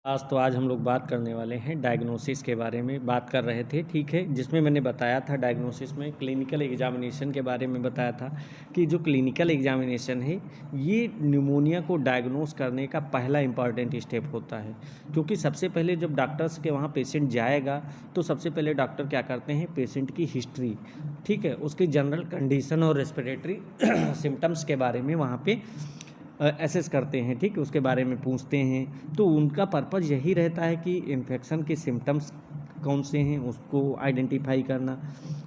आज हम लोग बात करने वाले हैं डायग्नोसिस के बारे में बात कर रहे थे, ठीक है। जिसमें मैंने बताया था डायग्नोसिस में क्लिनिकल एग्जामिनेशन के बारे में बताया था कि जो क्लिनिकल एग्जामिनेशन है ये न्यूमोनिया को डायग्नोस करने का पहला इंपॉर्टेंट स्टेप होता है। क्योंकि सबसे पहले जब डॉक्टर्स के वहाँ पेशेंट जाएगा तो सबसे पहले डॉक्टर क्या करते हैं, पेशेंट की हिस्ट्री, ठीक है, उसकी जनरल कंडीशन और रेस्पिरेटरी सिम्टम्स के बारे में वहाँ पे एसेस करते हैं, ठीक है, उसके बारे में पूछते हैं। तो उनका पर्पज़ यही रहता है कि इन्फेक्शन के सिम्टम्स कौन से हैं उसको आइडेंटिफाई करना,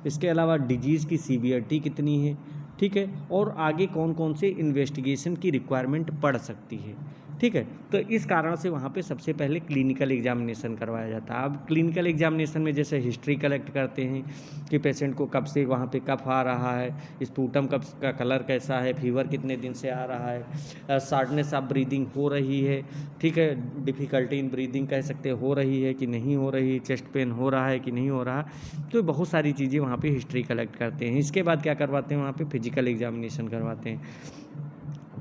इसके अलावा डिजीज़ की सीवियरिटी कितनी है, ठीक है, और आगे कौन कौन से इन्वेस्टिगेशन की रिक्वायरमेंट पड़ सकती है, ठीक है। तो इस कारण से वहाँ पे सबसे पहले क्लिनिकल एग्जामिनेशन करवाया जाता है। अब क्लिनिकल एग्जामिनेशन में जैसे हिस्ट्री कलेक्ट करते हैं कि पेशेंट को कब से वहाँ पे कफ आ रहा है, स्पूटम कब का कलर कैसा है, फीवर कितने दिन से आ रहा है, शॉर्टनेस ऑफ ब्रीदिंग हो रही है, ठीक है, डिफ़िकल्टी इन ब्रीदिंग कह सकते हो रही है कि नहीं हो रही, चेस्ट पेन हो रहा है कि नहीं हो रहा। तो बहुत सारी चीज़ें वहाँ पे हिस्ट्री कलेक्ट करते हैं। इसके बाद क्या करवाते हैं, वहाँ पे फिजिकल एग्जामिनेशन करवाते हैं।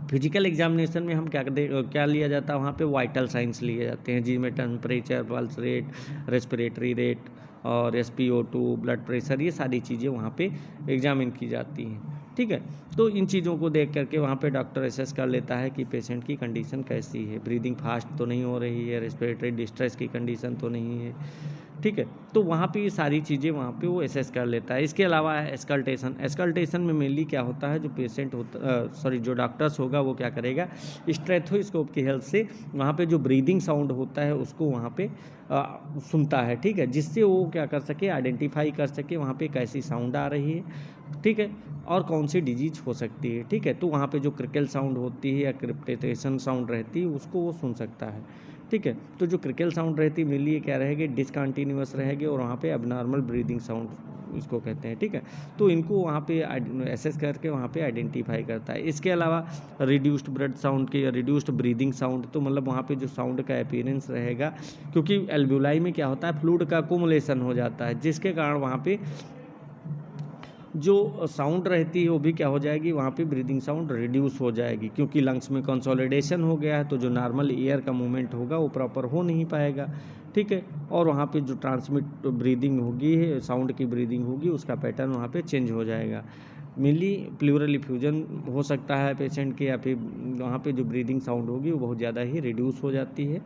फिजिकल एग्जामिनेशन में हम क्या लिया जाता है, वहाँ पे वाइटल साइंस लिए जाते हैं जिनमें temperature, pulse rate, respiratory rate और SpO2, ब्लड प्रेशर, ये सारी चीज़ें वहाँ पे एग्जामिन की जाती हैं, ठीक है। तो इन चीज़ों को देख करके वहाँ पे डॉक्टर असेस कर लेता है कि पेशेंट की कंडीशन कैसी है, ब्रीदिंग फास्ट तो नहीं हो रही है, रेस्पिरेटरी डिस्ट्रेस की कंडीशन तो नहीं है, ठीक है। तो वहाँ पे ये सारी चीज़ें वहाँ पे वो असेस कर लेता है। इसके अलावा एस्कल्टेशन में मेनली क्या होता है, जो पेशेंट होता जो डॉक्टर्स होगा वो क्या करेगा, स्टेथोस्कोप की हेल्प से वहाँ पे जो ब्रीदिंग साउंड होता है उसको वहाँ पे सुनता है, ठीक है, जिससे वो क्या कर सके, आइडेंटिफाई कर सके वहाँ पे कैसी साउंड आ रही है, ठीक है, और कौन सी डिजीज हो सकती है, ठीक है। तो वहाँ पे जो क्रिकल साउंड होती है या क्रिप्टेशन साउंड रहती है उसको वो सुन सकता है, ठीक है। तो जो क्रिकल साउंड रहती है मेनली क्या रहेगी, डिसकंटिन्यूअस रहेगी, और वहाँ पे अबनॉर्मल ब्रीदिंग साउंड इसको कहते हैं, ठीक है। तो इनको वहाँ पे एसेस करके वहाँ पे आइडेंटिफाई करता है। इसके अलावा रिड्यूस्ड ब्लड साउंड की या रिड्यूस्ड ब्रीदिंग साउंड, तो मतलब वहाँ पे जो साउंड का अपीयरेंस रहेगा, क्योंकि एल्वुलाई में क्या होता है, फ्लूइड का अकुमुलेशन हो जाता है, जिसके कारण वहाँ पे जो साउंड रहती है वो भी क्या हो जाएगी, वहाँ पे ब्रीदिंग साउंड रिड्यूस हो जाएगी, क्योंकि लंग्स में कंसोलिडेशन हो गया है, तो जो नॉर्मल एयर का मूवमेंट होगा वो प्रॉपर हो नहीं पाएगा, ठीक है। और वहाँ पे जो ट्रांसमिट ब्रीदिंग होगी, साउंड की ब्रीदिंग होगी, उसका पैटर्न वहाँ पे चेंज हो जाएगा। मेनली प्लूरल इफ्यूजन हो सकता है पेशेंट के, या फिर वहाँ पे जो ब्रीदिंग साउंड होगी वो बहुत ज़्यादा ही रिड्यूस हो जाती है,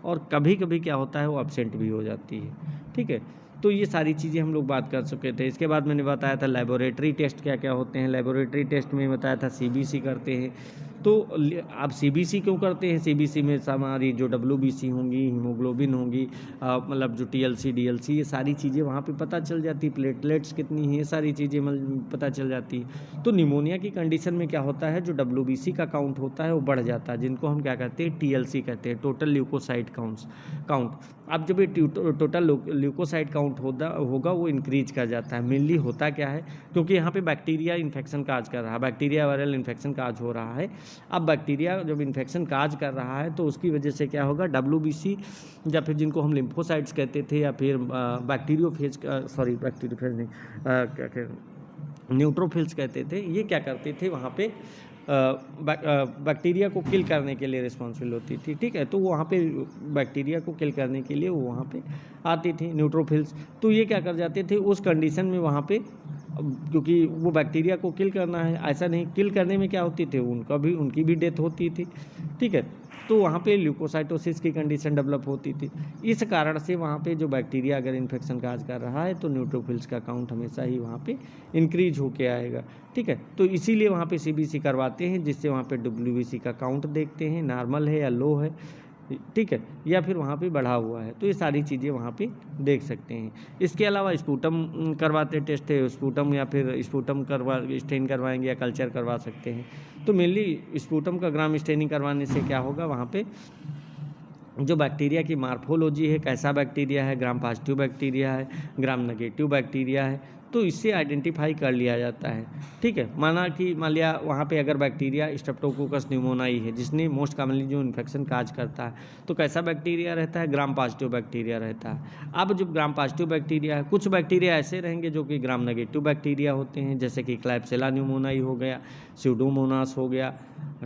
और कभी कभी क्या होता है वो एब्सेंट भी हो जाती है, ठीक है। तो ये सारी चीज़ें हम लोग बात कर चुके थे। इसके बाद मैंने बताया था लेबोरेटरी टेस्ट क्या क्या होते हैं। लेबोरेटरी टेस्ट में बताया था CBC करते हैं। तो आप CBC क्यों करते हैं, CBC में हमारी जो WBC होंगी, हीमोग्लोबिन होंगी, मतलब जो TLC DLC, ये सारी चीज़ें वहाँ पे पता चल जाती, प्लेटलेट्स कितनी हैं, ये सारी चीज़ें पता चल जाती। तो निमोनिया की कंडीशन में क्या होता है, जो WBC का काउंट होता है वो बढ़ जाता है, जिनको हम क्या कहते हैं, TLC कहते हैं, टोटल ल्यूकोसाइट काउंट। अब जब ये टोटल ल्यूकोसाइट काउंट होगा वो इंक्रीज कर जाता है। मेनली होता क्या है, क्योंकि यहाँ पे बैक्टीरिया इन्फेक्शन काज कर रहा है, बैक्टीरिया वायरल इन्फेक्शन काज हो रहा है। अब बैक्टीरिया जब इन्फेक्शन काज कर रहा है तो उसकी वजह से क्या होगा, WBC या फिर जिनको हम लिम्फोसाइट्स कहते थे, या फिर बैक्टीरियोफेज नहीं, क्या कहते, न्यूट्रोफिल्स कहते थे, ये क्या करते थे, वहाँ पे बैक्टीरिया को किल करने के लिए रिस्पॉन्सिबल होती थी, ठीक है। तो वहाँ पे बैक्टीरिया को किल करने के लिए वो वहाँ पे आती थी न्यूट्रोफिल्स। तो ये क्या कर जाते थे उस कंडीशन में वहाँ पे, क्योंकि वो बैक्टीरिया को किल करना है, ऐसा नहीं, किल करने में क्या होती थी, उनकी भी डेथ होती थी, ठीक है। तो वहाँ पे ल्यूकोसाइटोसिस की कंडीशन डेवलप होती थी। इस कारण से वहाँ पे जो बैक्टीरिया अगर इन्फेक्शन काज कर रहा है तो न्यूट्रोफिल्स का काउंट हमेशा ही वहाँ पे इंक्रीज होके आएगा, ठीक है। तो इसीलिए वहाँ पे CBC करवाते हैं, जिससे वहाँ पे WBC का काउंट देखते हैं नॉर्मल है या लो है, ठीक है, या फिर वहाँ पे बढ़ा हुआ है। तो ये सारी चीज़ें वहाँ पे देख सकते हैं। इसके अलावा स्पूटम करवाते टेस्ट है, स्पूटम या फिर स्पूटम स्टेन करवाएंगे या कल्चर करवा सकते हैं। तो मेनली स्पूटम का ग्राम स्टेनिंग करवाने से क्या होगा, वहाँ पे जो बैक्टीरिया की मार्फोलॉजी है, कैसा बैक्टीरिया है, ग्राम पॉजिटिव बैक्टीरिया है, ग्राम नेगेटिव बैक्टीरिया है, तो इससे आइडेंटिफाई कर लिया जाता है, ठीक है। मान लिया वहाँ पे अगर बैक्टीरिया स्ट्रेप्टोकोकस न्यूमोनाई है, जिसने मोस्ट कॉमनली जो इन्फेक्शन काज करता है, तो कैसा बैक्टीरिया रहता है, ग्राम पॉजिटिव बैक्टीरिया रहता है। अब जो ग्राम पॉजिटिव बैक्टीरिया है, कुछ बैक्टीरिया ऐसे रहेंगे जो कि ग्राम नेगेटिव बैक्टीरिया होते हैं, जैसे कि क्लैप्सिला न्यूमोनाई हो गया, स्यूडोमोनास हो गया,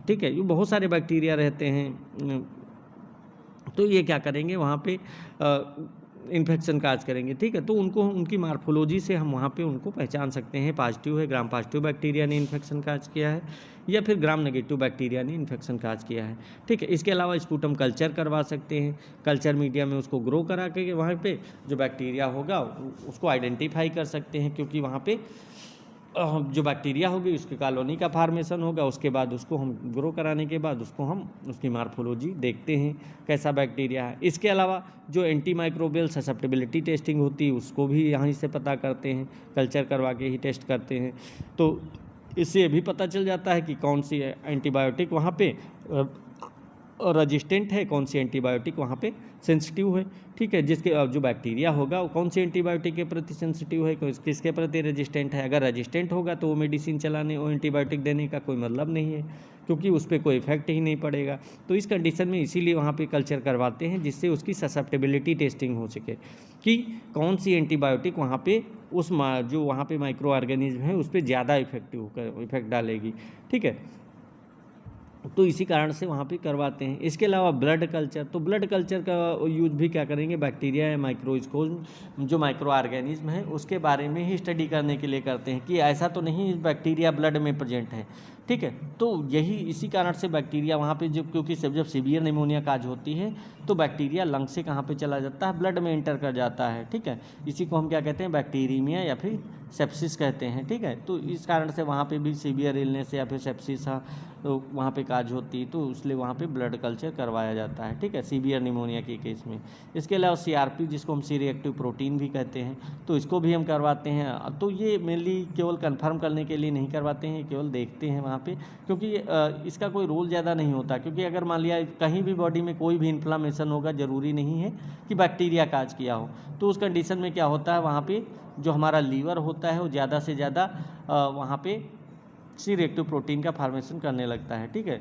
ठीक है। ये बहुत सारे बैक्टीरिया रहते हैं, तो ये क्या करेंगे वहाँ पे इन्फेक्शन काज करेंगे, ठीक है। तो उनको उनकी मार्फोलॉजी से हम वहाँ पे उनको पहचान सकते हैं, पॉजिटिव है, ग्राम पॉजिटिव बैक्टीरिया ने इन्फेक्शन काज किया है या फिर ग्राम नेगेटिव बैक्टीरिया ने इन्फेक्शन काज किया है, ठीक है। इसके अलावा स्पूटम कल्चर करवा सकते हैं, कल्चर मीडिया में उसको ग्रो करा के वहाँ पे जो बैक्टीरिया होगा उसको आइडेंटिफाई कर सकते हैं, क्योंकि वहाँ पे जो बैक्टीरिया होगी उसकी कॉलोनी का फार्मेशन होगा, उसके बाद उसको हम ग्रो कराने के बाद उसको हम उसकी मार्फोलॉजी देखते हैं कैसा बैक्टीरिया है। इसके अलावा जो एंटी माइक्रोबियल ससेप्टेबिलिटी टेस्टिंग होती है उसको भी यहाँ से पता करते हैं, कल्चर करवा के ही टेस्ट करते हैं। तो इससे ये भी पता चल जाता है कि कौन सी एंटीबायोटिक वहाँ पे रजिस्टेंट है, कौन सी एंटीबायोटिक वहाँ पे सेंसिटिव है, ठीक है। जिसके जो बैक्टीरिया होगा वो कौन सी एंटीबायोटिक के प्रति सेंसिटिव है, किसके प्रति रेजिस्टेंट है। अगर रेजिस्टेंट होगा तो वो मेडिसिन चलाने, वो एंटीबायोटिक देने का कोई मतलब नहीं है, क्योंकि उस पर कोई इफेक्ट ही नहीं पड़ेगा। तो इस कंडीशन में इसीलिए वहाँ पे कल्चर करवाते हैं, जिससे उसकी ससेप्टेबिलिटी टेस्टिंग हो सके कि कौन सी एंटीबायोटिक वहाँ पे उस जो वहाँ पे माइक्रो ऑर्गेनिज्म है उस पर ज़्यादा इफेक्ट डालेगी, ठीक है। तो इसी कारण से वहाँ पे करवाते हैं। इसके अलावा ब्लड कल्चर, तो ब्लड कल्चर का यूज भी क्या करेंगे, बैक्टीरिया या माइक्रोस्कोप जो माइक्रो ऑर्गेनिज्म है उसके बारे में ही स्टडी करने के लिए करते हैं कि ऐसा तो नहीं बैक्टीरिया ब्लड में प्रेजेंट है, ठीक है। तो यही इसी कारण से बैक्टीरिया वहाँ पे क्योंकि जब सीवियर निमोनिया काज होती है तो बैक्टीरिया लंग से कहाँ पे चला जाता है, ब्लड में एंटर कर जाता है, ठीक है। इसी को हम क्या कहते हैं, बैक्टीरीमिया या फिर सेप्सिस कहते हैं, ठीक है। तो इस कारण से वहाँ पे भी सीवियर इलनेस या फिर सेप्सिस तो वहाँ पे काज होती है, तो इसलिए वहाँ पे ब्लड कल्चर करवाया जाता है, ठीक है, सीवियर निमोनिया के केस में। इसके अलावा सीआरपी जिसको हम सी रिएक्टिव प्रोटीन भी कहते हैं, तो इसको भी हम करवाते हैं। तो ये मेनली केवल कंफर्म करने के लिए नहीं करवाते हैं, केवल देखते हैं वहाँ पे, क्योंकि इसका कोई रोल ज़्यादा नहीं होता। क्योंकि अगर मान लिया कहीं भी बॉडी में कोई भी इन्फ्लामेशन होगा, ज़रूरी नहीं है कि बैक्टीरिया काज किया हो, तो उस कंडीशन में क्या होता है, वहाँ पे जो हमारा लीवर होता है वो ज़्यादा से ज़्यादा वहाँ पे सी रिएक्टिव प्रोटीन का फॉर्मेशन करने लगता है, ठीक है।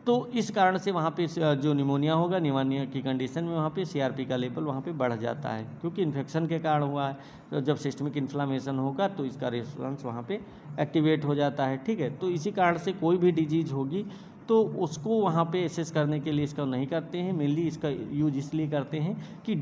तो इस कारण से वहाँ पे जो निमोनिया होगा, निमोनिया की कंडीशन में वहाँ पे सीआरपी का लेवल वहाँ पे बढ़ जाता है, क्योंकि इन्फेक्शन के कारण हुआ है। तो जब सिस्टमिक इन्फ्लामेशन होगा तो इसका रेस्पॉन्स वहाँ पे एक्टिवेट हो जाता है, ठीक है। तो इसी कारण से कोई भी डिजीज़ होगी तो उसको वहाँ पे एसेस करने के लिए इसका नहीं करते हैं, मेनली इसका यूज इसलिए करते हैं कि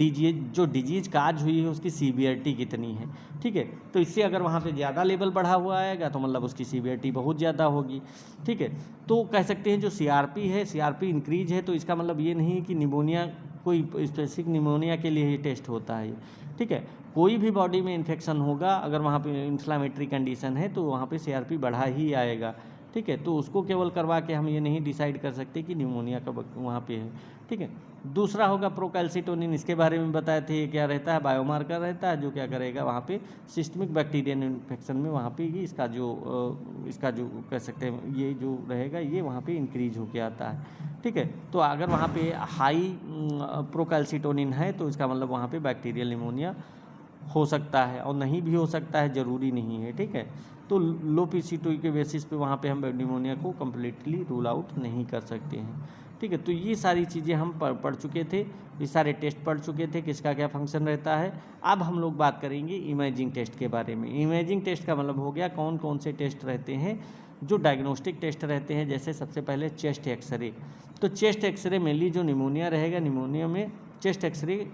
जो डिजीज़ काज हुई है उसकी सीवियरिटी कितनी है, ठीक है। तो इससे अगर वहाँ पे ज़्यादा लेवल बढ़ा हुआ आएगा तो मतलब उसकी सीवियरिटी बहुत ज़्यादा होगी, ठीक है। तो कह सकते हैं जो सीआरपी है, सीआरपी इंक्रीज है, तो इसका मतलब ये नहीं कि निमोनिया कोई स्पेसिफिक निमोनिया के लिए ही टेस्ट होता है, ठीक है। कोई भी बॉडी में इन्फेक्शन होगा, अगर वहाँ पे इन्फ्लामेटरी कंडीशन है तो वहाँ पे सीआरपी बढ़ा ही आएगा, ठीक है। तो उसको केवल करवा के हम ये नहीं डिसाइड कर सकते कि निमोनिया का वहाँ पे है, ठीक है। दूसरा होगा प्रोकैल्सिटोनिन, इसके बारे में बताए थे, ये क्या रहता है, बायोमार्कर रहता है जो क्या करेगा वहाँ पे सिस्टमिक बैक्टीरियल इन्फेक्शन में वहाँ पे ही इसका जो कह सकते हैं ये जो रहेगा ये वहाँ पे इंक्रीज होके आता है, ठीक है। तो अगर वहाँ पे हाई प्रोकैल्सिटोनिन है तो इसका मतलब वहाँ पे बैक्टीरियल निमोनिया हो सकता है, और नहीं भी हो सकता है, ज़रूरी नहीं है, ठीक है। तो लो पीसी2 के बेसिस पे वहाँ पे हम निमोनिया को कम्प्लीटली रूल आउट नहीं कर सकते हैं, ठीक है। तो ये सारी चीज़ें हम पढ़ चुके थे, ये सारे टेस्ट पढ़ चुके थे, किसका क्या फंक्शन रहता है। अब हम लोग बात करेंगे इमेजिंग टेस्ट के बारे में। इमेजिंग टेस्ट का मतलब हो गया कौन कौन से टेस्ट रहते हैं जो डायग्नोस्टिक टेस्ट रहते हैं। जैसे सबसे पहले चेस्ट एक्सरे, तो चेस्ट एक्सरे मेनली जो निमोनिया रहेगा, निमोनिया में चेस्ट एक्सरे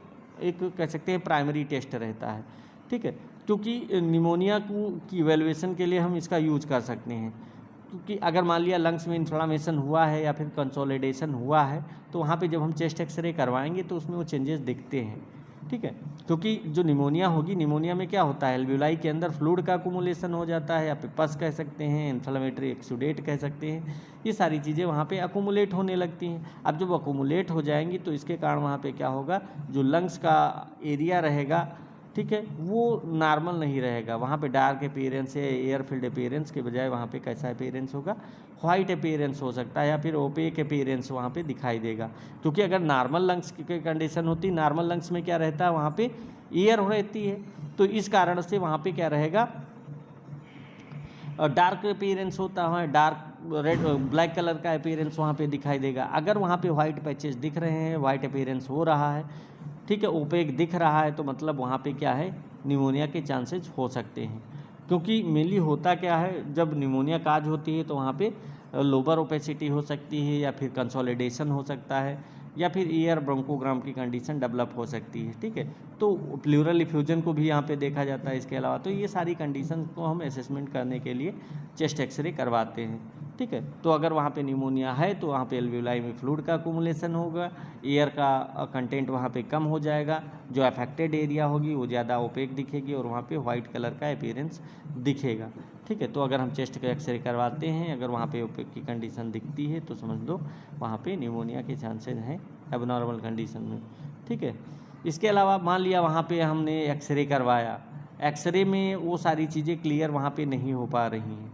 एक कह सकते हैं प्राइमरी टेस्ट रहता है, ठीक है। क्योंकि निमोनिया की इवैल्यूएशन के लिए हम इसका यूज कर सकते हैं, क्योंकि अगर मान लिया लंग्स में इन्फ्लामेशन हुआ है या फिर कंसोलिडेशन हुआ है तो वहाँ पे जब हम चेस्ट एक्सरे करवाएंगे तो उसमें वो चेंजेस दिखते हैं, ठीक है। क्योंकि जो निमोनिया होगी, निमोनिया में क्या होता है, एल्वेलाई के अंदर फ्लूइड का अकुमुलेशन हो जाता है, या फिर पस कह सकते हैं, इन्फ्लेमेटरी एक्सुडेट कह सकते हैं, ये सारी चीज़ें वहाँ पे अकुमुलेट होने लगती हैं। अब जब अकुमुलेट हो जाएंगी तो इसके कारण वहाँ पे क्या होगा, जो लंग्स का एरिया रहेगा, ठीक है, वो नॉर्मल नहीं रहेगा। वहाँ पे डार्क अपीयरेंस है, एयर फील्ड अपीयरेंस के बजाय वहाँ पे कैसा अपीयरेंस होगा, वाइट अपीयरेंस हो सकता है, या फिर ओपेक अपीयरेंस वहाँ पे दिखाई देगा। क्योंकि अगर नॉर्मल लंग्स की कंडीशन होती, नॉर्मल लंग्स में क्या रहता है, वहाँ पे एयर रहती है, तो इस कारण से वहाँ पे क्या रहेगा, डार्क अपीयरेंस होता है, डार्क रेड ब्लैक कलर का अपीयरेंस वहाँ पे दिखाई देगा। अगर वहाँ पे वाइट पैचेस दिख रहे हैं, वाइट अपीयरेंस हो रहा है, ठीक है, ओपेक दिख रहा है, तो मतलब वहाँ पे क्या है, निमोनिया के चांसेस हो सकते हैं। क्योंकि मेनली होता क्या है, जब निमोनिया काज होती है तो वहाँ पे लोअर ओपेसिटी हो सकती है या फिर कंसोलिडेशन हो सकता है, या फिर एयर ब्रोंकोग्राम की कंडीशन डेवलप हो सकती है, ठीक है। तो प्लूरल इफ्यूजन को भी यहाँ पे देखा जाता है। इसके अलावा तो ये सारी कंडीशन को हम असेसमेंट करने के लिए चेस्ट एक्सरे करवाते हैं, ठीक है। तो अगर वहाँ पे निमोनिया है तो वहाँ पे एल्वेओलाई में फ्लूइड का अक्यूमुलेशन होगा, एयर का कंटेंट वहाँ पे कम हो जाएगा, जो अफेक्टेड एरिया होगी वो ज़्यादा ओपेक दिखेगी और वहाँ पे वाइट कलर का अपीयरेंस दिखेगा, ठीक है। तो अगर हम चेस्ट का एक्सरे करवाते हैं, अगर वहाँ पे ओपेक की कंडीशन दिखती है तो समझ लो वहाँ पे निमोनिया के चांसेस हैं एबनॉर्मल कंडीशन में, ठीक है। इसके अलावा मान लिया वहाँ पे हमने एक्सरे करवाया, एक्सरे में वो सारी चीज़ें क्लियर वहाँ पे नहीं हो पा रही हैं,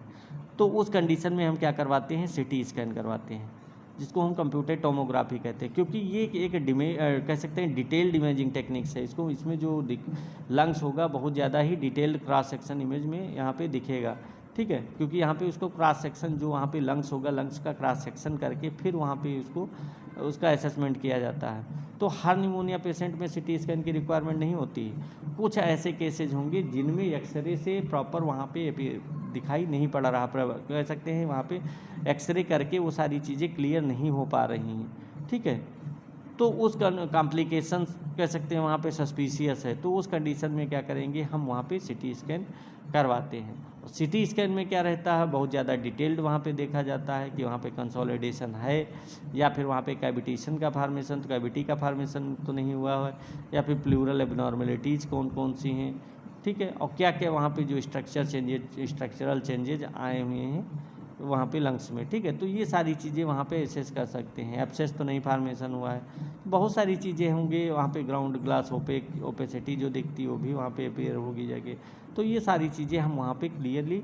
तो उस कंडीशन में हम क्या करवाते हैं, सीटी स्कैन करवाते हैं, जिसको हम कंप्यूटर टोमोग्राफी कहते हैं। क्योंकि ये एक कह सकते हैं डिटेल्ड इमेजिंग टेक्निक्स है। इसमें जो लंग्स होगा बहुत ज़्यादा ही डिटेल्ड क्रॉस सेक्शन इमेज में यहाँ पे दिखेगा, ठीक है। क्योंकि यहाँ पे उसको क्रॉस सेक्शन जो वहाँ पे लंग्स होगा, लंग्स का क्रॉस सेक्शन करके फिर वहाँ पे उसका असेसमेंट किया जाता है। तो हर निमोनिया पेशेंट में सीटी स्कैन की रिक्वायरमेंट नहीं होती है। कुछ ऐसे केसेज होंगे जिनमें एक्सरे से प्रॉपर वहाँ पे दिखाई नहीं पड़ रहा, कह सकते हैं वहाँ पे एक्सरे करके वो सारी चीज़ें क्लियर नहीं हो पा रही हैं, ठीक है। तो उस कॉम्प्लिकेशंस कह सकते हैं वहाँ पे सस्पिशियस है, तो उस कंडीशन में क्या करेंगे, हम वहाँ पे सीटी स्कैन करवाते हैं। सीटी स्कैन में क्या रहता है, बहुत ज़्यादा डिटेल्ड वहाँ पे देखा जाता है कि वहाँ पे कंसोलिडेशन है या फिर वहाँ पे कैविटेशन का फार्मेशन, तो कैविटी का फार्मेशन तो नहीं हुआ है, या फिर प्लूरल एबनॉर्मेलिटीज़ कौन कौन सी हैं, ठीक है। और क्या क्या वहाँ पे जो स्ट्रक्चरल चेंजेज आए हुए हैं वहाँ पे लंग्स में, ठीक है। तो ये सारी चीज़ें वहाँ पे एसेस कर सकते हैं। एब्सेस तो नहीं फार्मेशन हुआ है, बहुत सारी चीज़ें होंगी वहाँ पे, ग्राउंड ग्लास ओपेसिटी जो दिखती है वो भी वहाँ पे अपीयर होगी जगह। तो ये सारी चीज़ें हम वहाँ पे क्लियरली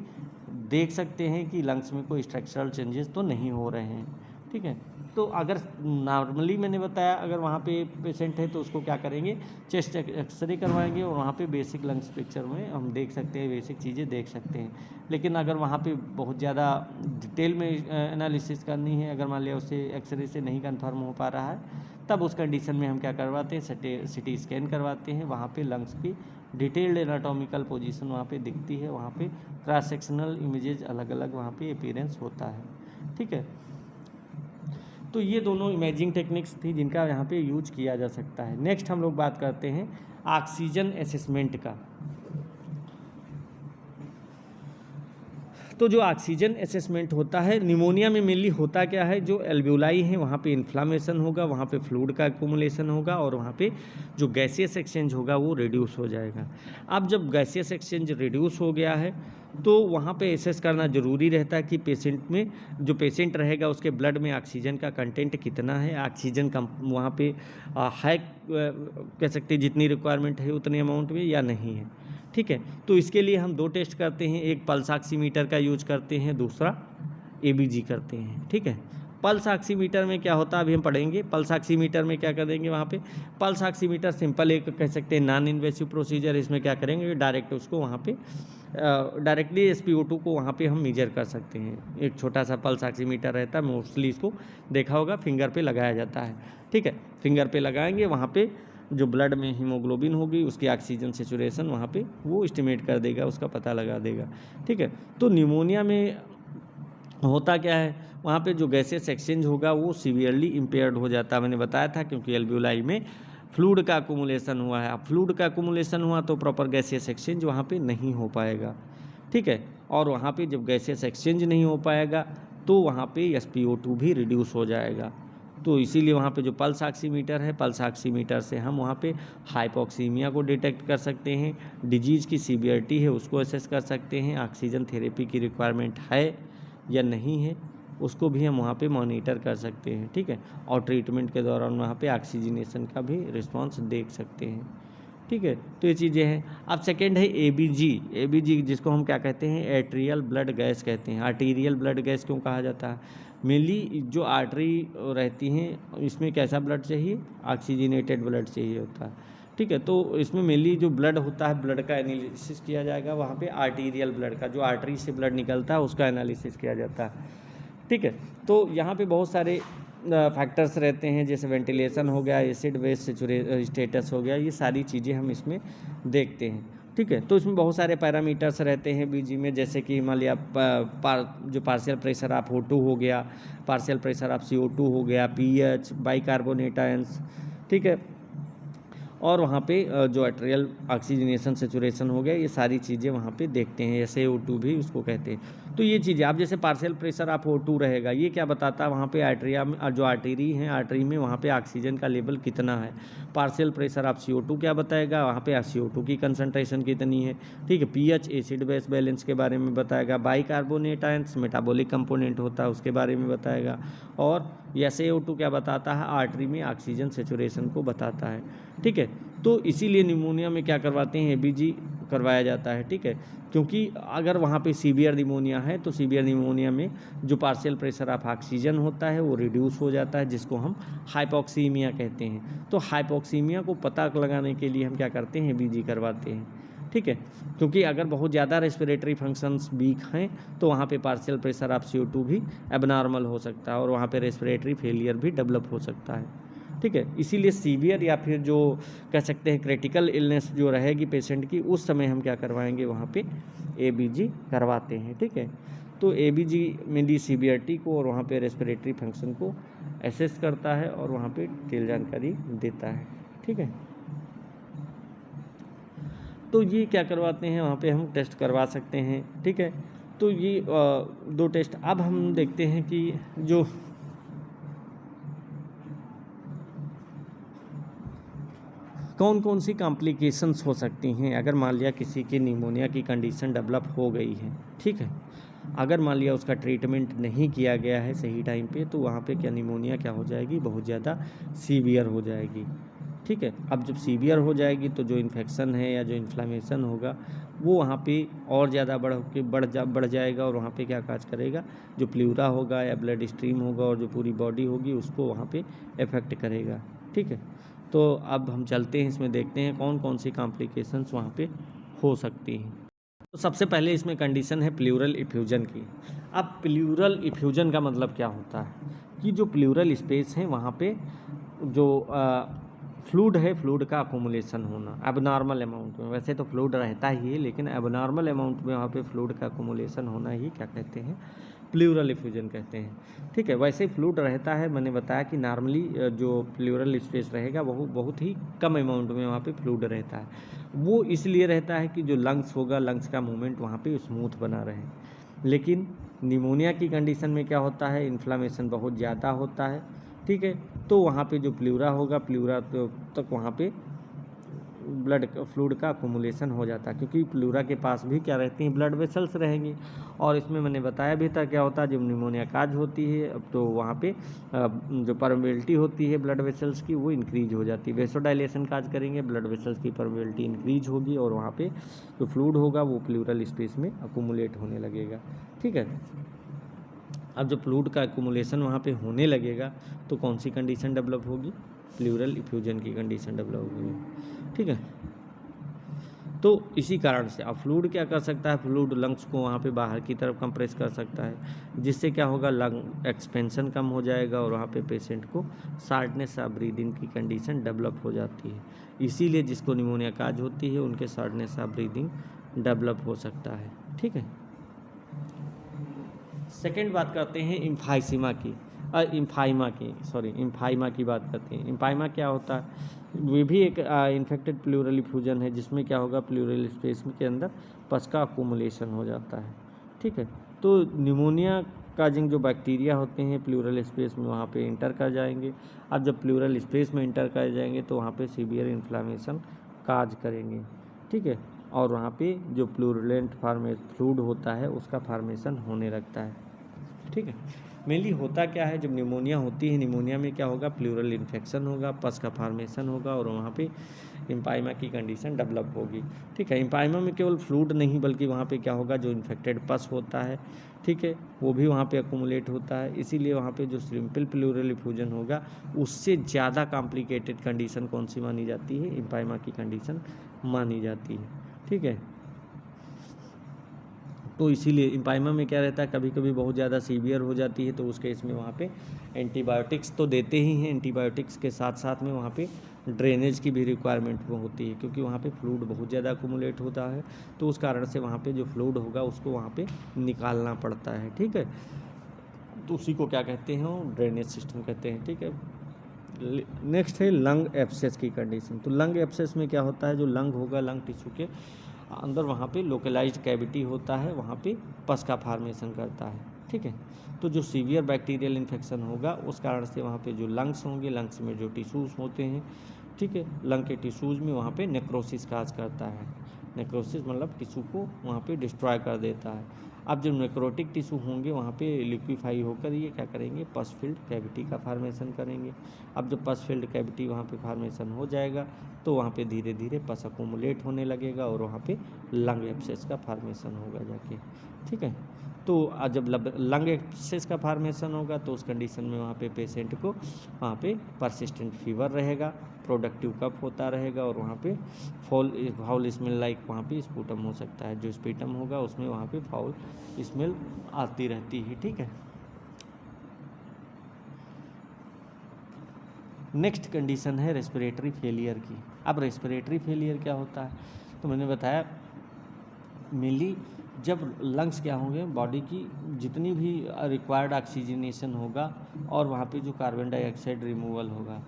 देख सकते हैं कि लंग्स में कोई स्ट्रक्चरल चेंजेस तो नहीं हो रहे हैं, ठीक है। तो अगर नॉर्मली मैंने बताया अगर वहाँ पे पेशेंट है तो उसको क्या करेंगे, चेस्ट एक्सरे करवाएंगे और वहाँ पे बेसिक लंग्स पिक्चर में हम देख सकते हैं, बेसिक चीज़ें देख सकते हैं। लेकिन अगर वहाँ पे बहुत ज़्यादा डिटेल में एनालिसिस करनी है, अगर मान लिया उससे एक्सरे से नहीं कंफर्म हो पा रहा है, तब उस कंडीशन में हम क्या करवाते हैं, सीटी स्कैन करवाते हैं। वहाँ पे लंग्स की डिटेल्ड एनाटॉमिकल पोजीशन वहाँ पे दिखती है, वहाँ पे क्रॉस सेक्शनल इमेजेस अलग अलग वहाँ पे अपीयरेंस होता है, ठीक है। तो ये दोनों इमेजिंग टेक्निक्स थी जिनका यहाँ पे यूज किया जा सकता है। नेक्स्ट हम लोग बात करते हैं ऑक्सीजन असेसमेंट का। तो जो ऑक्सीजन असेसमेंट होता है निमोनिया में मेनली होता क्या है, जो एल्वेओलाई हैं वहाँ पे इन्फ्लामेशन होगा, वहाँ पे फ्लूइड का एक्यूमुलेशन होगा और वहाँ पे जो गैसियस एक्सचेंज होगा वो रिड्यूस हो जाएगा। अब जब गैसियस एक्सचेंज रिड्यूस हो गया है तो वहाँ पे एसेस करना ज़रूरी रहता है कि पेशेंट में जो पेशेंट रहेगा उसके ब्लड में ऑक्सीजन का कंटेंट कितना है, ऑक्सीजन कम वहाँ पे है कह सकते हैं जितनी रिक्वायरमेंट है उतने अमाउंट में या नहीं है, ठीक है। तो इसके लिए हम दो टेस्ट करते हैं, एक पल्स ऑक्सीमीटर का यूज करते हैं, दूसरा एबीजी करते हैं, ठीक है। पल्स ऑक्सीमीटर में क्या होता है अभी हम पढ़ेंगे। पल्स ऑक्सीमीटर में क्या करेंगे, वहाँ पे पल्स ऑक्सीमीटर सिंपल एक कह सकते हैं नॉन इन्वेसिव प्रोसीजर। इसमें क्या करेंगे, डायरेक्ट उसको वहाँ पे डायरेक्टली SpO2 को वहाँ पे हम मेजर कर सकते हैं। एक छोटा सा पल्स ऑक्सीमीटर रहता है, मोस्टली इसको देखा होगा फिंगर पे लगाया जाता है, ठीक है। फिंगर पे लगाएंगे, वहाँ पे जो ब्लड में हीमोग्लोबिन होगी उसकी ऑक्सीजन सेचुरेशन वहाँ पे वो एस्टिमेट कर देगा, उसका पता लगा देगा, ठीक है। तो निमोनिया में होता क्या है, वहाँ पे जो गैसेस एक्सचेंज होगा वो सीवियरली इम्पेयर्ड हो जाता है। मैंने बताया था क्योंकि एल्वेओलाई में फ्लूइड का अक्यूमुलेशन हुआ है। अब फ्लूइड का अक्यूमुलेशन हुआ तो प्रॉपर गैसियस एक्सचेंज वहाँ पे नहीं हो पाएगा, ठीक है। और वहाँ पे जब गैसियस एक्सचेंज नहीं हो पाएगा तो वहाँ पे SpO2 भी रिड्यूस हो जाएगा। तो इसीलिए वहाँ पे जो पल्स ऑक्सीमीटर है, पल्स ऑक्सीमीटर से हम वहाँ पे हाइपोक्सीमिया को डिटेक्ट कर सकते हैं, डिजीज़ की सीवियरिटी है उसको असेस कर सकते हैं, ऑक्सीजन थेरेपी की रिक्वायरमेंट है या नहीं है उसको भी हम वहाँ पे मॉनिटर कर सकते हैं, ठीक है। और ट्रीटमेंट के दौरान वहाँ पे ऑक्सीजनेशन का भी रिस्पांस देख सकते हैं, ठीक है। तो ये चीज़ें हैं। अब सेकेंड है एबीजी जिसको हम क्या कहते हैं, एट्रियल ब्लड गैस कहते हैं। आर्टीरियल ब्लड गैस क्यों कहा जाता है, मेनली जो आर्टरी रहती हैं इसमें कैसा ब्लड चाहिए, ऑक्सीजनेटेड ब्लड चाहिए होता है, ठीक है। तो इसमें मेनली जो ब्लड होता है, ब्लड का एनालिसिस किया जाएगा वहाँ पे आर्टीरियल ब्लड का, जो आर्टरी से ब्लड निकलता है उसका एनालिसिस किया जाता है, ठीक है। तो यहाँ पे बहुत सारे फैक्टर्स रहते हैं, जैसे वेंटिलेशन हो गया, एसिड बेस स्टेटस हो गया, ये सारी चीज़ें हम इसमें देखते हैं। ठीक है। तो इसमें बहुत सारे पैरामीटर्स रहते हैं बीजी में, जैसे कि मान लिया जो पार्शियल प्रेशर ऑफ O2 हो गया, पार्शियल प्रेशर ऑफ CO2 हो गया, pH, बाइकार्बोनेट आयंस, ठीक है, और वहाँ पे जो एट्रियल ऑक्सीजनेशन सेचुरेशन हो गया, ये सारी चीज़ें वहाँ पे देखते हैं, जैसे O2 भी उसको कहते हैं। तो ये चीज़ें आप जैसे पार्शियल प्रेशर ऑफ O2 रहेगा, ये क्या बताता है वहाँ पे आर्टेरिया में, जो आर्टरी है आर्टरी में वहाँ पे ऑक्सीजन का लेवल कितना है। पार्शियल प्रेशर ऑफ CO2 क्या बताएगा, वहाँ पे CO2 की कंसनट्रेशन कितनी है, ठीक है। pH एसिड बेस बैलेंस के बारे में बताएगा, बाइकार्बोनेट आयंस मेटाबॉलिक कंपोनेंट होता है उसके बारे में बताएगा, और SaO2 क्या बताता है, आर्टरी में ऑक्सीजन सेचुरेशन को बताता है, ठीक है। तो इसीलिए निमोनिया में क्या करवाते हैं, ABG करवाया जाता है, ठीक है, क्योंकि अगर वहाँ पे सीवियर निमोनिया है तो सीवियर निमोनिया में जो पार्शियल प्रेशर ऑफ ऑक्सीजन होता है वो रिड्यूस हो जाता है, जिसको हम हाइपोक्सीमिया कहते हैं। तो हाइपोक्सीमिया को पता लगाने के लिए हम क्या करते हैं, ABG करवाते हैं, ठीक है, क्योंकि अगर बहुत ज़्यादा रेस्पिरेटरी फंक्शंस वीक हैं तो वहाँ पे पार्शियल प्रेशर ऑफ CO2 भी एबनॉर्मल हो सकता है और वहाँ पे रेस्पिरेटरी फेलियर भी डेवलप हो सकता है, ठीक है। इसीलिए सीवियर या फिर जो कह सकते हैं क्रिटिकल इलनेस जो रहेगी पेशेंट की, उस समय हम क्या करवाएंगे, वहाँ पे ABG करवाते हैं, ठीक है। तो ABG मेनली सीवियरिटी को और वहाँ पे रेस्पिरेटरी फंक्शन को एसेस करता है और वहाँ पे डिटेल जानकारी देता है, ठीक है। तो ये क्या करवाते हैं, वहाँ पे हम टेस्ट करवा सकते हैं, ठीक है। तो ये 2 टेस्ट। अब हम देखते हैं कि जो कौन कौन सी कॉम्प्लिकेशंस हो सकती हैं अगर मान लिया किसी की निमोनिया की कंडीशन डेवलप हो गई है, ठीक है। अगर मान लिया उसका ट्रीटमेंट नहीं किया गया है सही टाइम पे, तो वहाँ पे क्या निमोनिया क्या हो जाएगी, बहुत ज़्यादा सीवियर हो जाएगी, ठीक है। अब जब सीवियर हो जाएगी तो जो इन्फेक्शन है या जो इन्फ्लामेशन होगा वो वहाँ पे और ज़्यादा बढ़ जाएगा और वहाँ पे क्या काज करेगा, जो प्लूरा होगा या ब्लड स्ट्रीम होगा और जो पूरी बॉडी होगी उसको वहाँ पे इफ़ेक्ट करेगा, ठीक है। तो अब हम चलते हैं, इसमें देखते हैं कौन कौन सी कॉम्प्लिकेशंस वहाँ पे हो सकती हैं। तो सबसे पहले इसमें कंडीशन है प्लूरल इफ्यूजन की। अब प्लूरल इफ्यूजन का मतलब क्या होता है कि जो प्लूरल स्पेस है वहाँ पे जो फ्लूड है, फ्लूड का अकोमुलेशन होना एबनॉर्मल अमाउंट में, वैसे तो फ्लूड रहता ही है लेकिन एबनॉर्मल अमाउंट में वहाँ पे फ्लूड का अकोमुलेशन होना ही क्या कहते हैं, प्लूरल इफ्यूजन कहते हैं, ठीक है। वैसे फ्लूड रहता है, मैंने बताया कि नॉर्मली जो प्लूरल स्पेस रहेगा वो बहुत ही कम अमाउंट में वहाँ पे फ्लूड रहता है। वो इसलिए रहता है कि जो लंग्स होगा, लंग्स का मूवमेंट वहाँ पे स्मूथ बना रहे। लेकिन निमोनिया की कंडीशन में क्या होता है, इन्फ्लामेशन बहुत ज़्यादा होता है, ठीक है। तो वहाँ पे जो प्लूरा होगा, प्लूरा तक वहाँ पे ब्लड फ्लूइड का अकोमुलेशन हो जाता है, क्योंकि प्लूरा के पास भी क्या रहती हैं, ब्लड वेसल्स रहेंगी। और इसमें मैंने बताया भी था क्या होता है, जब निमोनिया काज होती है अब तो वहाँ पे जो परमेबिलिटी होती है ब्लड वेसल्स की वो इंक्रीज हो जाती है। वेसोडाइलेशन काज करेंगे, ब्लड वेसल्स की परमेबिलिटी इंक्रीज होगी और वहाँ पे जो फ्लूइड होगा वो प्लूरल स्पेस में अकोमुलेट होने लगेगा, ठीक है। अब जब फ्लूइड का अकोमुलेशन वहाँ पे होने लगेगा तो कौन सी कंडीशन डेवलप होगी, प्लूरल इफ्यूजन की कंडीशन डेवलप होगी, ठीक है। तो इसी कारण से अब फ्लूइड क्या कर सकता है, फ्लूइड लंग्स को वहाँ पे बाहर की तरफ कंप्रेस कर सकता है, जिससे क्या होगा, लंग एक्सपेंशन कम हो जाएगा और वहाँ पे पेशेंट को शार्टनेस ऑफ ब्रीदिंग की कंडीशन डेवलप हो जाती है। इसीलिए जिसको निमोनिया काज होती है उनके शार्टनेस ऑफ ब्रीदिंग डेवलप हो सकता है, ठीक है। सेकेंड बात करते हैं इम्फाइमा की बात करते हैं। इम्फाइमा क्या होता है, वे भी एक इन्फेक्टेड प्लूरल इफ्यूजन है, जिसमें क्या होगा, प्लूरल स्पेस के अंदर पस का अकोमुलेशन हो जाता है, ठीक है। तो निमोनिया काजिंग जो बैक्टीरिया होते हैं प्लूरल स्पेस में वहाँ पे इंटर कर जाएंगे। अब जब प्लूरल स्पेस में इंटर कर जाएंगे तो वहाँ पे सीवियर इन्फ्लामेशन काज करेंगे, ठीक है। और वहाँ पे जो प्लूरलेंट फ्लूइड होता है उसका फार्मेशन होने लगता है, ठीक है। मेनली होता क्या है, जब निमोनिया होती है, निमोनिया में क्या होगा, प्लूरल इन्फेक्शन होगा, पस का फार्मेशन होगा और वहाँ पे इम्पाइमा की कंडीशन डेवलप होगी, ठीक है। इम्पाइमा में केवल फ्लूइड नहीं बल्कि वहाँ पे क्या होगा, जो इन्फेक्टेड पस होता है, ठीक है, वो भी वहाँ पे अकोमुलेट होता है। इसीलिए वहाँ पे जो सिंपल प्लूरल इफ्यूजन होगा उससे ज़्यादा कॉम्प्लिकेटेड कंडीशन कौन सी मानी जाती है, इम्पाइमा की कंडीशन मानी जाती है, ठीक है। तो इसीलिए इम्पाइमा में क्या रहता है, कभी कभी बहुत ज़्यादा सीवियर हो जाती है तो उस केस में वहाँ पे एंटीबायोटिक्स तो देते ही हैं, एंटीबायोटिक्स के साथ साथ में वहाँ पे ड्रेनेज की भी रिक्वायरमेंट होती है, क्योंकि वहाँ पे फ्लूइड बहुत ज़्यादा अकोमुलेट होता है, तो उस कारण से वहाँ पे जो फ्लूइड होगा उसको वहाँ पे निकालना पड़ता है। ठीक है, तो उसी को क्या कहते हैं, वो ड्रेनेज सिस्टम कहते हैं। ठीक है, नेक्स्ट है लंग एब्सेस की कंडीशन। तो लंग एब्सेस में क्या होता है, जो लंग होगा, लंग टिश्यू के अंदर वहाँ पे लोकलाइज्ड कैविटी होता है, वहाँ पे पस का फार्मेशन करता है। ठीक है, तो जो सीवियर बैक्टीरियल इन्फेक्शन होगा उस कारण से वहाँ पे जो लंग्स होंगे, लंग्स में जो टिश्यूज़ होते हैं, ठीक है, लंग के टिश्यूज़ में वहाँ पे नेक्रोसिस काज करता है। नेक्रोसिस मतलब टिश्यू को वहाँ पे डिस्ट्रॉय कर देता है। अब जो नेक्रोटिक टिश्यू होंगे वहाँ पे लिक्विफाई होकर ये क्या करेंगे, पस फिल्ड कैविटी का फार्मेशन करेंगे। अब जब पस फिल्ड कैविटी वहाँ पे फार्मेशन हो जाएगा तो वहाँ पे धीरे धीरे पस अकोमुलेट होने लगेगा और वहाँ पे लंग एब्सेस का फार्मेशन होगा जाके। ठीक है, तो जब लंग एब्सेस का फार्मेशन होगा तो उस कंडीशन में वहाँ पे पेशेंट को वहाँ पे परसिस्टेंट फीवर रहेगा, प्रोडक्टिव कफ होता रहेगा और वहाँ पे फाउल स्मेल लाइक वहाँ पे स्पूटम हो सकता है। जो स्पूटम होगा उसमें वहाँ पे फाउल स्मेल आती रहती है। ठीक है, नेक्स्ट कंडीशन है रेस्पिरेटरी फेलियर की। अब रेस्पिरेटरी फेलियर क्या होता है, तो मैंने बताया मेनली जब लंग्स क्या होंगे, बॉडी की जितनी भी रिक्वायर्ड ऑक्सीजनेशन होगा और वहाँ पे जो कार्बन डाइऑक्साइड रिमूवल होगा,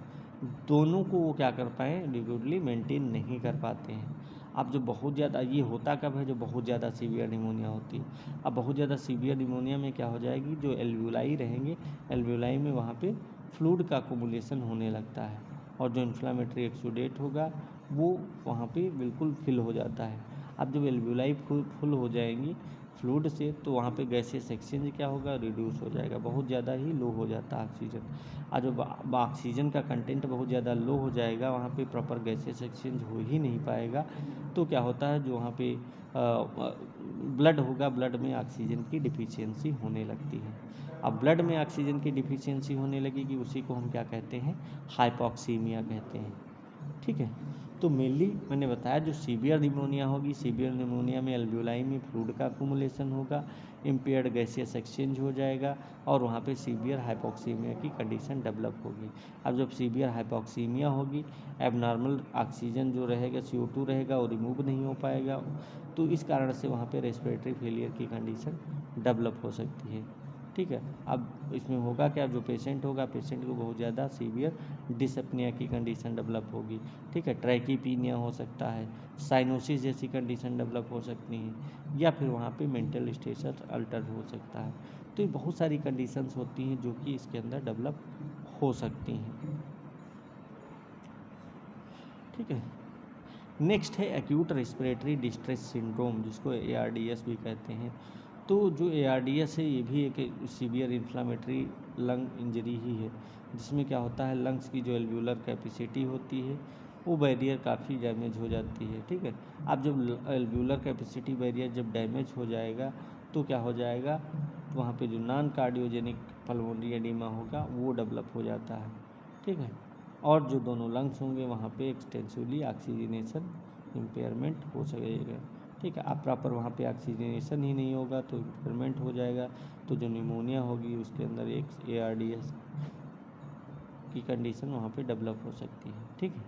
दोनों को वो क्या कर पाएँ, रिगुलरली मेंटेन नहीं कर पाते हैं। अब जो बहुत ज़्यादा ये होता कब है, जो बहुत ज़्यादा सीवियर निमोनिया होती है। अब बहुत ज़्यादा सीवियर निमोनिया में क्या हो जाएगी, जो एल्वियोलाई रहेंगे, एल्वियोलाई में वहाँ पे फ्लूइड का अकोमुलेशन होने लगता है और जो इन्फ्लामेटरी एक्सुडेट होगा वो वहाँ पे बिल्कुल फिल हो जाता है। अब जब एल्वियोलाई फुल हो जाएंगी फ्लूइड से तो वहाँ पे गैसियस एक्सचेंज क्या होगा, रिड्यूस हो जाएगा, बहुत ज़्यादा ही लो हो जाता है ऑक्सीजन। और जब ऑक्सीजन का कंटेंट बहुत ज़्यादा लो हो जाएगा, वहाँ पे प्रॉपर गैसियस एक्सचेंज हो ही नहीं पाएगा, तो क्या होता है, जो वहाँ पे ब्लड होगा, ब्लड में ऑक्सीजन की डिफिशियंसी होने लगती है। अब ब्लड में ऑक्सीजन की डिफिशियंसी होने लगेगी, उसी को हम क्या कहते हैं, हाइपोक्सीमिया कहते हैं। ठीक है, तो मेनली मैंने बताया जो सीवियर निमोनिया होगी, सीवियर निमोनिया में एल्वियोलाई में फ्लूइड का अकुमुलेशन होगा, इम्पेयर्ड गैसियस एक्सचेंज हो जाएगा और वहाँ पे सीवियर हाइपोक्सीमिया की कंडीशन डेवलप होगी। अब जब सीवियर हाइपोक्सीमिया होगी, एबनॉर्मल ऑक्सीजन जो रहेगा, CO2 रहेगा, वो रिमूव नहीं हो पाएगा, तो इस कारण से वहाँ पे रेस्पिरेटरी फेलियर की कंडीशन डेवलप हो सकती है। ठीक है, अब इसमें होगा क्या, जो पेशेंट होगा, पेशेंट को बहुत ज़्यादा सीवियर डिसअपनिया की कंडीशन डेवलप होगी। ठीक है, ट्रैकीपीनिया हो सकता है, साइनोसिस जैसी कंडीशन डेवलप हो सकती हैं, या फिर वहाँ पे मेंटल स्टेटस अल्टर हो सकता है। तो ये बहुत सारी कंडीशंस होती हैं जो कि इसके अंदर डेवलप हो सकती हैं। ठीक है, नेक्स्ट है एक्यूट रेस्पिरेटरी डिस्ट्रेस सिंड्रोम, जिसको ARDS भी कहते हैं। तो जो ARDS है ये भी एक सीवियर इन्फ्लामेटरी लंग इंजरी ही है, जिसमें क्या होता है, लंग्स की जो एल्वियोलर कैपेसिटी होती है वो बैरियर काफ़ी डैमेज हो जाती है। ठीक है, अब जब एल्वियोलर कैपेसिटी बैरियर जब डैमेज हो जाएगा तो क्या हो जाएगा, वहाँ पे जो नॉन कार्डियोजेनिक पल्मोनरी एडिमा होगा वो डेवलप हो जाता है। ठीक है, और जो दोनों लंग्स होंगे वहाँ पे एक्सटेंसिवली ऑक्सीजनेशन इम्पेयरमेंट हो सकेगा। ठीक है, अब प्रॉपर वहाँ पे ऑक्सीजनेशन ही नहीं होगा तो इम्पेयरमेंट हो जाएगा, तो जो निमोनिया होगी उसके अंदर एक ARDS की कंडीशन वहाँ पे डेवलप हो सकती है। ठीक है,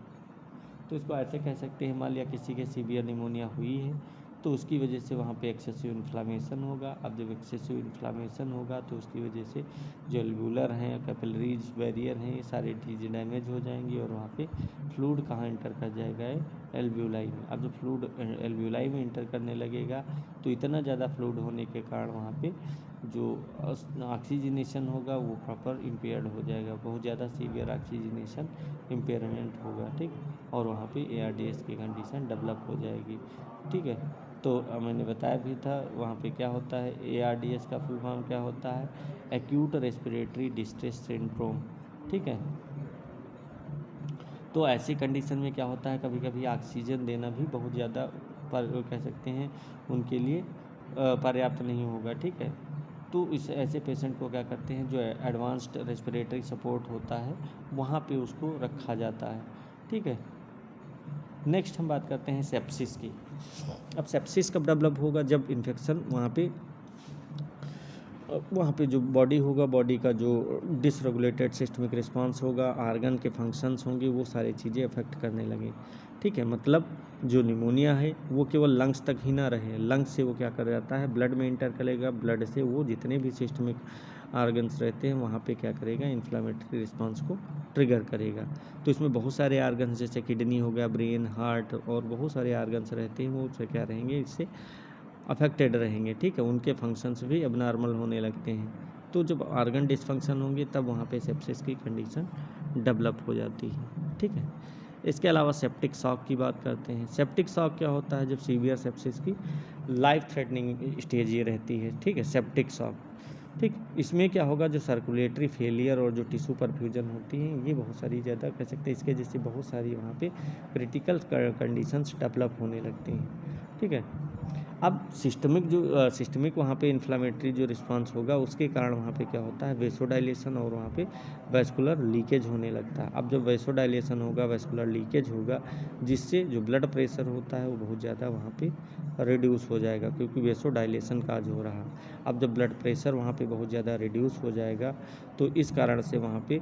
तो इसको ऐसे कह सकते हैं, मान लिया किसी के सीवियर निमोनिया हुई है तो उसकी वजह से वहाँ पे एक्सेसिव इन्फ्लामेशन होगा। अब जब एक्सेसिव इन्फ्लामेशन होगा तो उसकी वजह से जो एल्वुलर हैं, कैपिलरीज बैरियर हैं, ये सारे चीज़ें डैमेज हो जाएंगी और वहाँ पे फ्लूइड कहाँ इंटर कर जाएगा, एल्वुलाई में। अब जब फ्लूइड एल्वुलाई में इंटर करने लगेगा तो इतना ज़्यादा फ्लूइड होने के कारण वहाँ पे जो ऑक्सीजनेशन होगा वो प्रॉपर इम्पेयर्ड हो जाएगा, बहुत ज़्यादा सीवियर ऑक्सीजनेशन इम्पेयरमेंट होगा। ठीक, और वहाँ पे ARDS की कंडीशन डेवलप हो जाएगी। ठीक है, तो मैंने बताया भी था वहाँ पे क्या होता है, ARDS का फुल फॉर्म क्या होता है, एक्यूट रेस्पिरेटरी डिस्ट्रेस सिंड्रोम। ठीक है, तो ऐसी कंडीशन में क्या होता है, कभी कभी ऑक्सीजन देना भी बहुत ज़्यादा पर कह सकते हैं उनके लिए पर्याप्त नहीं होगा। ठीक है, तो इस ऐसे पेशेंट को क्या करते हैं, जो एडवांस्ड रेस्पिरेटरी सपोर्ट होता है वहाँ पे उसको रखा जाता है। ठीक है, नेक्स्ट हम बात करते हैं सेप्सिस की। अब सेप्सिस कब डेवलप होगा, जब इन्फेक्शन वहाँ पे वहाँ पे जो बॉडी होगा, बॉडी का जो डिसरेगुलेटेड सिस्टमिक रिस्पांस होगा, आर्गन के फंक्शंस होंगे, वो सारी चीज़ें अफेक्ट करने लगे। ठीक है, मतलब जो निमोनिया है वो केवल लंग्स तक ही ना रहे, लंग्स से वो क्या कर जाता है, ब्लड में इंटर करेगा, ब्लड से वो जितने भी सिस्टमिक आर्गन्स रहते हैं वहाँ पे क्या करेगा, इन्फ्लामेटरी रिस्पांस को ट्रिगर करेगा। तो इसमें बहुत सारे आर्गन्स जैसे किडनी हो गया, ब्रेन, हार्ट और बहुत सारे आर्गन्स रहते हैं, वो क्या रहेंगे, इससे अफेक्टेड रहेंगे। ठीक है, उनके फंक्शंस भी अबनॉर्मल होने लगते हैं। तो जब आर्गन डिसफंक्शन होंगे तब वहाँ पे सेप्सिस की कंडीशन डेवलप हो जाती है। ठीक है, इसके अलावा सेप्टिक शॉक की बात करते हैं। सेप्टिक शॉक क्या होता है, जब सीवियर सेप्सिस की लाइफ थ्रेटनिंग स्टेज ये रहती है। ठीक है, सेप्टिक शॉक। ठीक, इसमें क्या होगा, जो सर्कुलेटरी फेलियर और जो टिश्यू परफ्यूजन होती हैं, ये बहुत सारी ज़्यादा कह सकते हैं, इसके जैसे बहुत सारी वहाँ पे क्रिटिकल कंडीशंस डेवलप होने लगती हैं। ठीक है, अब सिस्टमिक वहाँ पे इन्फ्लामेटरी जो रिस्पांस होगा उसके कारण वहाँ पे क्या होता है, वेसोडाइलेशन और वहाँ पे वैस्कुलर लीकेज होने लगता है। अब जब वेसोडाइलेशन होगा, वैस्कुलर लीकेज होगा, जिससे जो ब्लड प्रेशर होता है वो बहुत ज़्यादा वहाँ पे रिड्यूस हो जाएगा, क्योंकि वेसोडाइलेशन काज हो रहा। अब जब ब्लड प्रेशर वहाँ पे बहुत ज़्यादा रिड्यूस हो जाएगा तो इस कारण से वहाँ पे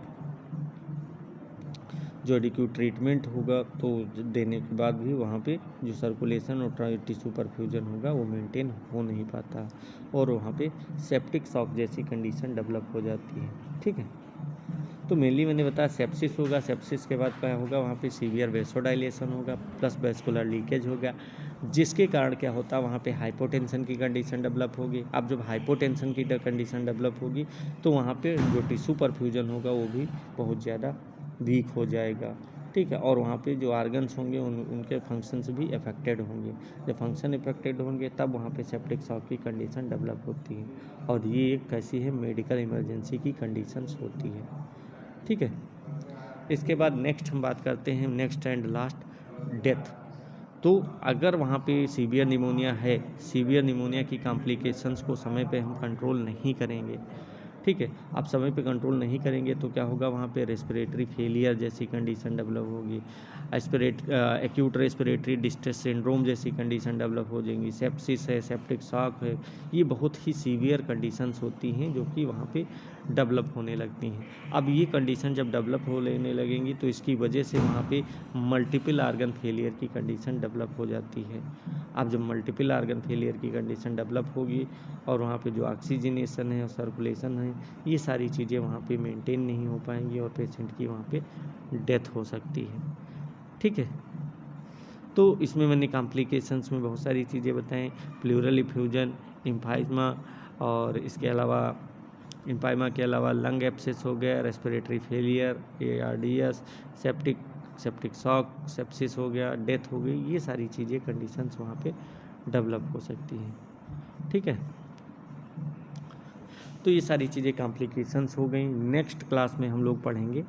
जो एडिक्यूट ट्रीटमेंट होगा तो देने के बाद भी वहाँ पे जो सर्कुलेशन और टिश्यू परफ्यूजन होगा वो मेंटेन हो नहीं पाता और वहाँ पे सेप्टिक शॉक जैसी कंडीशन डेवलप हो जाती है। ठीक है, तो मेनली मैंने बताया सेप्सिस होगा, सेप्सिस के बाद क्या होगा, वहाँ पे सीवियर वेसोडाइलेशन होगा प्लस वैस्कुलर लीकेज होगा, जिसके कारण क्या होता है, वहाँ पे हाइपोटेंशन की कंडीशन डेवलप होगी। अब जब हाइपोटेंशन की कंडीशन डेवलप होगी तो वहाँ पे जो टिश्यू परफ्यूजन होगा वो भी बहुत ज़्यादा वीक हो जाएगा। ठीक है, और वहाँ पे जो आर्गन्स होंगे उनके फंक्शंस भी अफेक्टेड होंगे। जब फंक्शन अफेक्टेड होंगे तब वहाँ पे सेप्टिक शॉक की कंडीशन डेवलप होती है और ये एक कैसी है, मेडिकल इमरजेंसी की कंडीशंस होती है। ठीक है, इसके बाद नेक्स्ट हम बात करते हैं, नेक्स्ट एंड लास्ट, डेथ। तो अगर वहाँ पे सीवियर निमोनिया है, सीवियर निमोनिया की कॉम्प्लिकेशंस को समय पे हम कंट्रोल नहीं करेंगे, ठीक है, आप समय पे कंट्रोल नहीं करेंगे तो क्या होगा, वहाँ पे रेस्पिरेटरी फेलियर जैसी कंडीशन डेवलप होगी, एक्यूट रेस्पिरेटरी डिस्ट्रेस सिंड्रोम जैसी कंडीशन डेवलप हो जाएंगी, सेप्सिस है, सेप्टिक शॉक है, ये बहुत ही सीवियर कंडीशंस होती हैं जो कि वहाँ पे डेवलप होने लगती हैं। अब ये कंडीशन जब डेवलप हो लेने लगेंगी तो इसकी वजह से वहाँ पे मल्टीपल आर्गन फेलियर की कंडीशन डेवलप हो जाती है। अब जब मल्टीपल आर्गन फेलियर की कंडीशन डेवलप होगी और वहाँ पे जो ऑक्सीजनेशन है और सर्कुलेशन है, ये सारी चीज़ें वहाँ पे मेंटेन नहीं हो पाएंगी और पेशेंट की वहाँ पे डेथ हो सकती है। ठीक है, तो इसमें मैंने कॉम्प्लिकेशंस में बहुत सारी चीज़ें बताएं, प्लूरल इफ्यूजन, एम्फाइमा, और इसके अलावा एम्फाइमा के अलावा लंग एब्सेस हो गया, respiratory failure, ARDS, septic shock, sepsis हो गया, डेथ हो गई, ये सारी चीज़ें कंडीशंस वहाँ पे डेवलप हो सकती हैं। ठीक है, तो ये सारी चीज़ें कॉम्प्लिकेशंस हो गई। नेक्स्ट क्लास में हम लोग पढ़ेंगे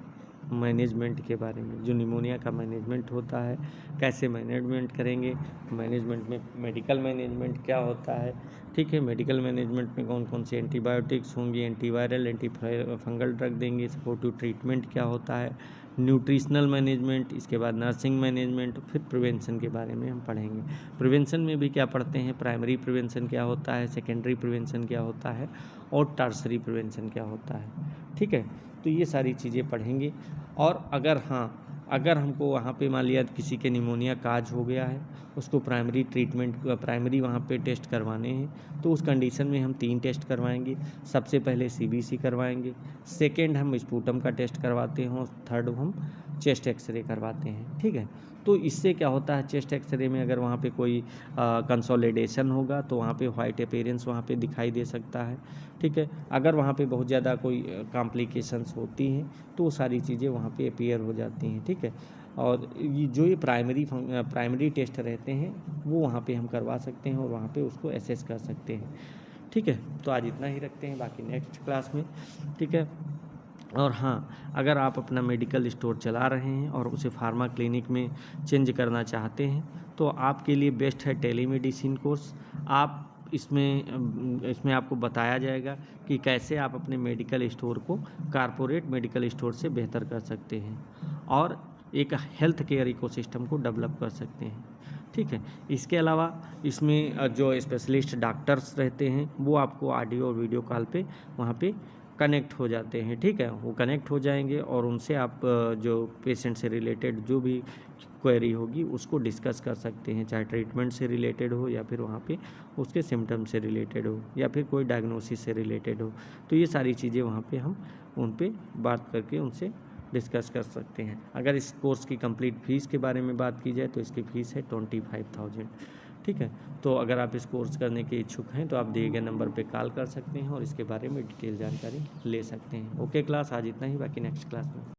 मैनेजमेंट के बारे में, जो निमोनिया का मैनेजमेंट होता है, कैसे मैनेजमेंट करेंगे, मैनेजमेंट में मेडिकल मैनेजमेंट क्या होता है। ठीक है, मेडिकल मैनेजमेंट में कौन कौन सी एंटीबायोटिक्स होंगी, एंटीवायरल, एंटी फंगल ड्रग देंगे, सपोर्टिव ट्रीटमेंट क्या होता है, न्यूट्रिशनल मैनेजमेंट, इसके बाद नर्सिंग मैनेजमेंट, फिर प्रिवेंशन के बारे में हम पढ़ेंगे। प्रिवेंशन में भी क्या पढ़ते हैं, प्राइमरी प्रिवेंशन क्या होता है, सेकेंडरी प्रिवेंशन क्या होता है और टर्सरी प्रिवेंशन क्या होता है। ठीक है, तो ये सारी चीज़ें पढ़ेंगे। और अगर हमको वहाँ पे मान लिया किसी के निमोनिया काज हो गया है, उसको प्राइमरी वहाँ पे टेस्ट करवाने हैं, तो उस कंडीशन में हम 3 टेस्ट करवाएंगे। सबसे पहले CBC करवाएंगे, सेकेंड हम स्पूटम का टेस्ट करवाते हैं और थर्ड हम चेस्ट एक्सरे करवाते हैं। ठीक है, तो इससे क्या होता है, चेस्ट एक्सरे में अगर वहाँ पे कोई कंसोलिडेशन होगा तो वहाँ पे वाइट अपीयरेंस वहाँ पे दिखाई दे सकता है। ठीक है, अगर वहाँ पे बहुत ज़्यादा कोई कॉम्प्लिकेशंस होती हैं तो वो सारी चीज़ें वहाँ पे अपीयर हो जाती हैं। ठीक है, और ये प्राइमरी टेस्ट रहते हैं वो वहाँ पे हम करवा सकते हैं और वहाँ पे उसको एसेस कर सकते हैं। ठीक है, तो आज इतना ही रखते हैं, बाकी नेक्स्ट क्लास में। ठीक है, और हाँ, अगर आप अपना मेडिकल स्टोर चला रहे हैं और उसे फार्मा क्लिनिक में चेंज करना चाहते हैं तो आपके लिए बेस्ट है टेलीमेडिसिन कोर्स। आप इसमें आपको बताया जाएगा कि कैसे आप अपने मेडिकल स्टोर को कारपोरेट मेडिकल स्टोर से बेहतर कर सकते हैं और एक हेल्थ केयर इकोसिस्टम को डेवलप कर सकते हैं। ठीक है। इसके अलावा इसमें जो स्पेशलिस्ट डॉक्टर्स रहते हैं वो आपको ऑडियो और वीडियो कॉल पे वहाँ पे कनेक्ट हो जाते हैं, ठीक है। वो कनेक्ट हो जाएंगे और उनसे आप जो पेशेंट से रिलेटेड जो भी क्वेरी होगी उसको डिस्कस कर सकते हैं, चाहे ट्रीटमेंट से रिलेटेड हो या फिर वहाँ पे उसके सिम्टम से रिलेटेड हो या फिर कोई डायग्नोसिस से रिलेटेड हो। तो ये सारी चीज़ें वहाँ पे हम उन पे बात करके उनसे डिस्कस कर सकते हैं। अगर इस कोर्स की कंप्लीट फ़ीस के बारे में बात की जाए तो इसकी फ़ीस है 25,000, ठीक है। तो अगर आप इस कोर्स करने के इच्छुक हैं तो आप दिए गए नंबर पे कॉल कर सकते हैं और इसके बारे में डिटेल जानकारी ले सकते हैं। ओके क्लास, आज इतना ही, बाकी नेक्स्ट क्लास में